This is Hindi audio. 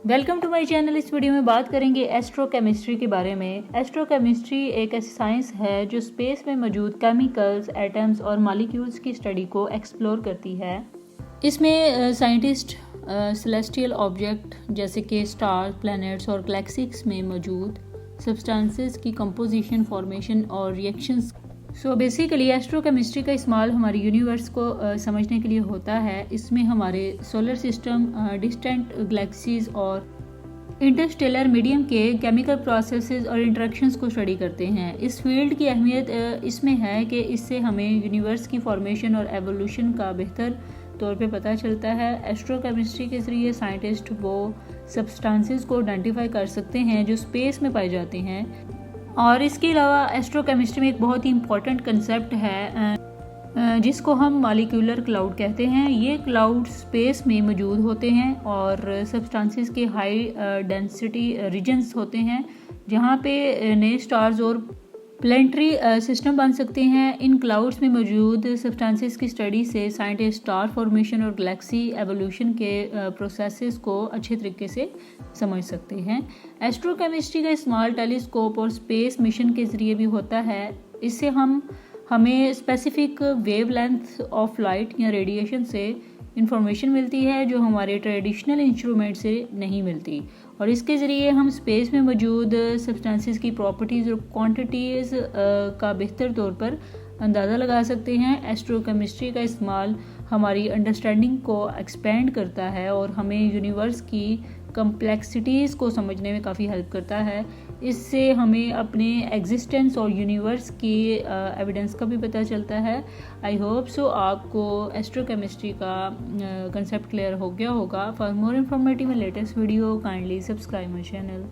Welcome to my channel. इस वीडियो में बात करेंगे एस्ट्रोकेमिस्ट्री के बारे में। एस्ट्रोकेमिस्ट्री एक ऐसी साइंस है जो स्पेस में मौजूद केमिकल्स, एटम्स और मॉलिक्यूल्स की स्टडी को एक्सप्लोर करती है। इसमें साइंटिस्ट सेलेस्टियल ऑब्जेक्ट जैसे कि स्टार, प्लैनेट्स और गैलेक्सीज में मौजूद सब्सटेंसेस की कंपोजिशन, फॉर्मेशन और रिएक्शंस। सो बेसिकली एस्ट्रोकेमिस्ट्री का इस्तेमाल हमारे यूनिवर्स को समझने के लिए होता है। इसमें हमारे सोलर सिस्टम, डिस्टेंट गैलेक्सीज और इंटरस्टेलर मीडियम के केमिकल प्रोसेसेस और इंटरेक्शंस को स्टडी करते हैं। इस फील्ड की अहमियत इसमें है कि इससे हमें यूनिवर्स की फॉर्मेशन और एवोल्यूशन का बेहतर तौर पे पता चलता है। एस्ट्रोकेमिस्ट्री के ज़रिए साइंटिस्ट वो सब्सटेंसेस को आइडेंटिफाई कर सकते हैं जो स्पेस में पाए जाते हैं। और इसके अलावा एस्ट्रोकेमिस्ट्री में एक बहुत ही इम्पॉर्टेंट कंसेप्ट है जिसको हम मॉलिक्यूलर क्लाउड कहते हैं। ये क्लाउड स्पेस में मौजूद होते हैं और सब्सटेंसेस के हाई डेंसिटी रीजन्स होते हैं जहाँ पे नए स्टार्स और प्लैनेटरी सिस्टम बन सकते हैं। इन क्लाउड्स में मौजूद सब्सटेंसेस की स्टडी से साइंटिस्ट स्टार फॉर्मेशन और गैलेक्सी एवोल्यूशन के प्रोसेसेस को अच्छे तरीके से समझ सकते हैं। एस्ट्रोकेमिस्ट्री का इस्तेमाल टेलीस्कोप और स्पेस मिशन के ज़रिए भी होता है। इससे हमें स्पेसिफिक वेवलेंथ ऑफ लाइट या रेडिएशन से इंफॉर्मेशन मिलती है जो हमारे ट्रेडिशनल इंस्ट्रूमेंट से नहीं मिलती, और इसके ज़रिए हम स्पेस में मौजूद सब्सटेंसेस की प्रॉपर्टीज़ और क्वांटिटीज़ का बेहतर तौर पर अंदाज़ा लगा सकते हैं। एस्ट्रोकेमिस्ट्री का इस्तेमाल हमारी अंडरस्टैंडिंग को एक्सपेंड करता है और हमें यूनिवर्स की कम्प्लेक्सिटीज़ को समझने में काफ़ी हेल्प करता है। इससे हमें अपने एग्जिस्टेंस और यूनिवर्स की एविडेंस का भी पता चलता है। आई होप सो आपको एस्ट्रोकेमिस्ट्री का कंसेप्ट क्लियर हो गया होगा। For more informative and latest video kindly subscribe my channel.